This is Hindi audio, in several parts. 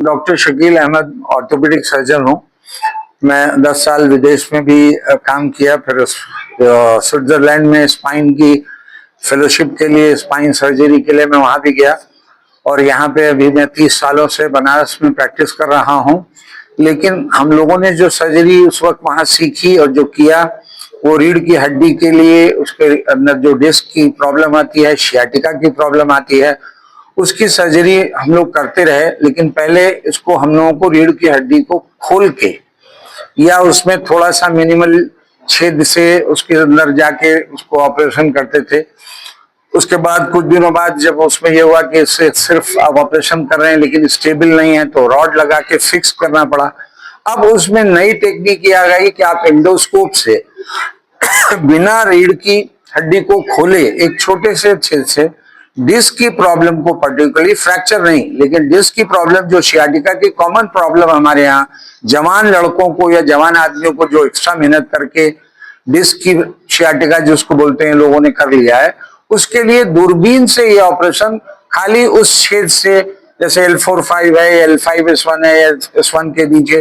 Doctor Shakeel Ahmed orthopaedic surgeon हूँ। मैं 10 साल विदेश में भी काम किया, फिर स्विट्जरलैंड में स्पाइन की फेलोशिप के लिए, स्पाइन सर्जरी के लिए मैं वहां भी गया। और यहाँ पे अभी मैं 30 सालों से बनारस में प्रैक्टिस कर रहा हूँ। लेकिन हम लोगों ने जो सर्जरी उस वक्त वहां सीखी और जो किया, वो रीढ़ की हड्डी के लिए, उसके अंदर जो डिस्क की प्रॉब्लम आती है, शियाटिका की प्रॉब्लम आती है, उसकी सर्जरी हम लोग करते रहे। लेकिन पहले इसको हम लोगों को रीढ़ की हड्डी को खोल के या उसमें थोड़ा सा मिनिमल छेद से उसके अंदर जाके उसको ऑपरेशन करते थे। उसके बाद कुछ दिनों बाद जब उसमें ये हुआ कि इससे सिर्फ आप ऑपरेशन कर रहे हैं लेकिन स्टेबल नहीं है, तो रॉड लगा के फिक्स करना पड़ा। अब उसमें नई टेक्निक आ गई कि आप एंडोस्कोप से बिना रीढ़ की हड्डी को खोले एक छोटे से छेद से डिस्क की प्रॉब्लम को, पर्टिकुलरली फ्रैक्चर नहीं लेकिन डिस्क की प्रॉब्लम, जो शियाटिका की कॉमन प्रॉब्लम हमारे यहाँ जवान लड़कों को या जवान आदमियों को जो एक्स्ट्रा मेहनत करके डिस्क की शियाटिका जिसको बोलते हैं लोगों ने कर लिया है, उसके लिए दूरबीन से ये ऑपरेशन खाली उस छेद से, जैसे L4-5 है, L5S1 है, S1 के नीचे,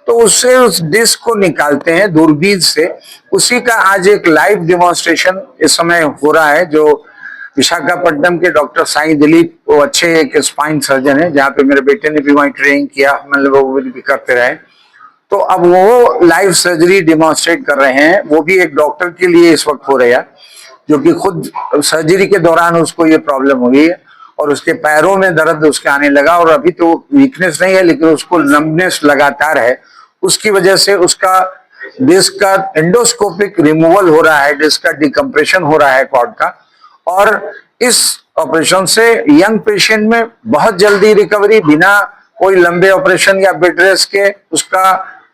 तो उससे उस डिस्क को निकालते हैं दूरबीन से। उसी का आज एक लाइव डेमोन्स्ट्रेशन इस समय हो रहा है, जो विशाखापट्टनम के डॉक्टर साई दिलीप, वो अच्छे एक स्पाइन सर्जन है, जहाँ पे मेरे बेटे ने भी वहीं ट्रेनिंग किया, मतलब वो भी करते रहे। तो अब वो लाइव सर्जरी डेमोन्स्ट्रेट कर रहे हैं। वो भी एक डॉक्टर के लिए इस वक्त हो रहा है, जो कि खुद सर्जरी के दौरान उसको ये प्रॉब्लम हुई है और उसके पैरों में दर्द उसके आने लगा। और अभी तो वीकनेस नहीं है लेकिन उसको नम्बनेस लगातार है। उसकी वजह से उसका डिस्क का एंडोस्कोपिक रिमूवल हो रहा है, डिस्क का डिकम्प्रेशन हो रहा है कॉर्ड का। और इस ऑपरेशन से यंग पेशेंट में बहुत जल्दी रिकवरी, बिना कोई लंबे ऑपरेशन या बेड रेस्ट के उसका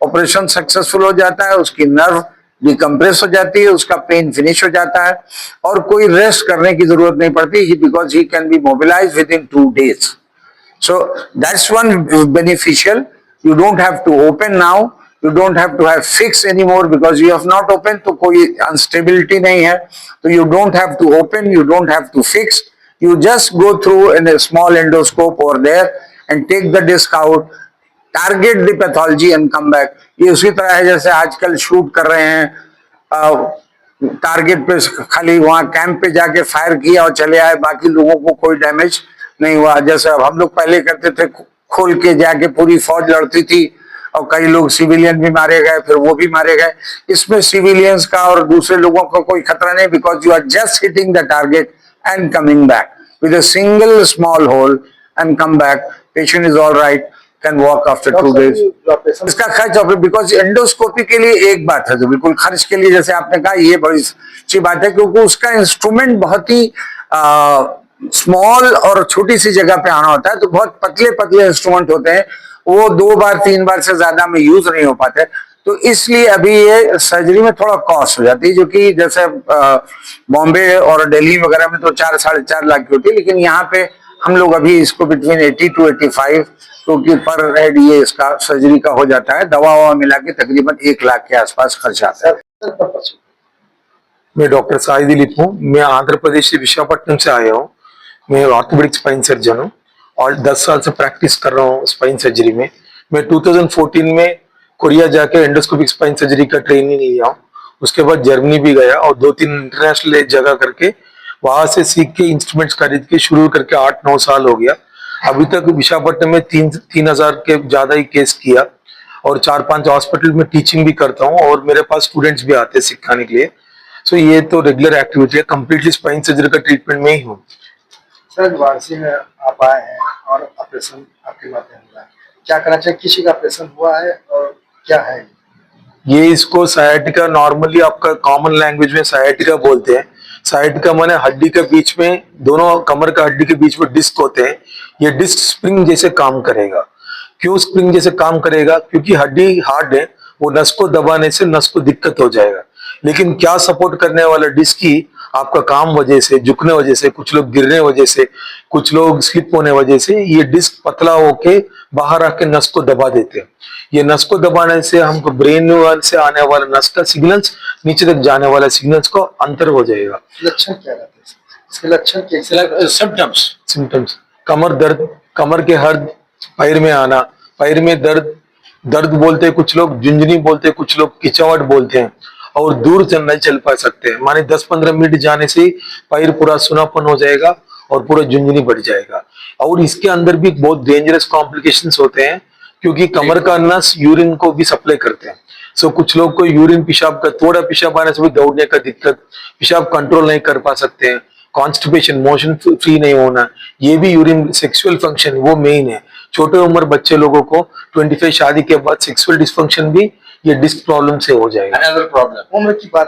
ऑपरेशन सक्सेसफुल हो जाता है, उसकी नर्व डिकम्प्रेस हो जाती है, उसका पेन फिनिश हो जाता है और कोई रेस्ट करने की जरूरत नहीं पड़ती, because he can be mobilize within 2 days. So that's one beneficial. You don't have to open now. You don't have to have fix anymore because you have not opened, तो कोई unstability नहीं है, तो you don't have to open, you don't have to fix. You just go through in a small endoscope over there and take the disc out, target the pathology and come back. ये उसी तरह है जैसे आजकल शूट कर रहे हैं, टारगेट पे खाली वहां कैंप पे जाके फायर किया और चले आए, बाकी लोगों को कोई डैमेज नहीं हुआ। जैसे अब हम लोग पहले करते थे, खोल के जाके पूरी फौज लड़ती थी और कई लोग सिविलियन भी मारे गए, फिर वो भी मारे गए। इसमें सिविलियंस का और दूसरे लोगों का कोई खतरा नहीं, because you are just hitting the target and coming back with a single small hole and come back. Patient is all right, can walk after 2 days. इसका खर्च, बिकॉज एंडोस्कोपी के लिए एक बात है, तो बिल्कुल खर्च के लिए जैसे आपने कहा, ये बड़ी अच्छी बात है, क्योंकि उसका इंस्ट्रूमेंट बहुत ही स्मॉल और छोटी सी जगह पे आना होता है, तो बहुत पतले पतले इंस्ट्रूमेंट होते हैं, वो 2 बार 3 बार से ज्यादा में यूज नहीं हो पाते। तो इसलिए अभी ये सर्जरी में थोड़ा कॉस्ट हो जाती है, जो कि जैसे बॉम्बे और दिल्ली वगैरह में तो 4-4.5 लाख की होती है, लेकिन यहाँ पे हम लोग अभी इसको बिटवीन 80 to 85 क्योंकि पर हेड ये इसका सर्जरी का हो जाता है। दवा मिला के तकरीबन 1 लाख के आसपास खर्च आता है। मैं डॉक्टर साई दिलीप हूँ। मैं आंध्र प्रदेश से विशाखापट्टनम से आया हूँ। मैं ऑर्थोपेडिक स्पाइन सर्जन हूँ और 10 साल से प्रैक्टिस कर रहा हूँ स्पाइन सर्जरी में। मैं 2014 में कोरिया जाके एंडोस्कोपिक स्पाइन सर्जरी का ट्रेनिंग लिया हूँ। उसके बाद जर्मनी भी गया और 2-3 इंटरनेशनल जगह करके वहां से सीख के इंस्ट्रूमेंट्स खरीद के शुरू करके 8-9 साल हो गया। अभी तक विशाखापट्टनम में 3,000 के ज्यादा ही केस किया और 4-5 हॉस्पिटल में टीचिंग भी करता हूँ और मेरे पास स्टूडेंट्स भी आते हैं सिखाने के लिए। सो ये तो रेगुलर एक्टिविटी है। कंप्लीटली स्पाइन सर्जरी का ट्रीटमेंट में ही हूँ। सर, वाराणसी में आप आए हैं और ऑपरेशन आपके माध्यम हुआ है, क्या करना चाहिए? किसी का ऑपरेशन हुआ है और क्या है ये? इसको सायाटिका, नॉर्मली आपका कॉमन लैंग्वेज में सायाटिका बोलते हैं। सायाटिका माने हड्डी के बीच में, दोनों कमर का हड्डी के बीच में डिस्क होते हैं। ये डिस्क स्प्रिंग जैसे काम करेगा। क्यों स्प्रिंग जैसे काम करेगा? क्योंकि हड्डी हार्ड है, वो नस को दबाने से नस को दिक्कत हो जाएगा। लेकिन क्या सपोर्ट करने वाला डिस्क ही आपका काम वजह से, झुकने वजह से, कुछ लोग गिरने वजह से, कुछ लोग स्लिप होने वजह से ये डिस्क पतला होके बाहर आके नस को दबा देते हैं। ये नस को दबाने से हमको ब्रेन से आने वाला नस का सिग्नल्स, नीचे तक जाने वाला सिग्नल्स को अंतर हो जाएगा। लक्षण क्या रहते हैं? इसके लक्षण क्या? सिम्टम्स कमर दर्द, कमर के हर पैर में आना, पैर में दर्द दर्द बोलते हैं कुछ लोग, झुंझुनी बोलते हैं कुछ लोग, खिंचावट बोलते हैं, और दूर से नहीं चल पा सकते हैं। माने 10-15 मिनट जाने से ही पैर पूरा सुनापन हो जाएगा और पूरा झुंझुनी बढ़ जाएगा। और इसके अंदर भी बहुत डेंजरस कॉम्प्लिकेशंस होते हैं, क्योंकि कमर का नस यूरिन को भी सप्लाई करते हैं। सो कुछ लोग को यूरिन पेशाब का थोड़ा पेशाब आने से भी दौड़ने का दिक्कत, पेशाब कंट्रोल नहीं कर पा सकते हैं, कॉन्स्टिपेशन, मोशन फ्री नहीं होना, ये भी यूरिन सेक्सुअल फंक्शन वो मेन है। छोटे उम्र बच्चे लोगों को 25 शादी के बाद सेक्सुअल डिस्फंक्शन भी ये डिस्क प्रॉब्लम से हो जाएगा। उम्र की बात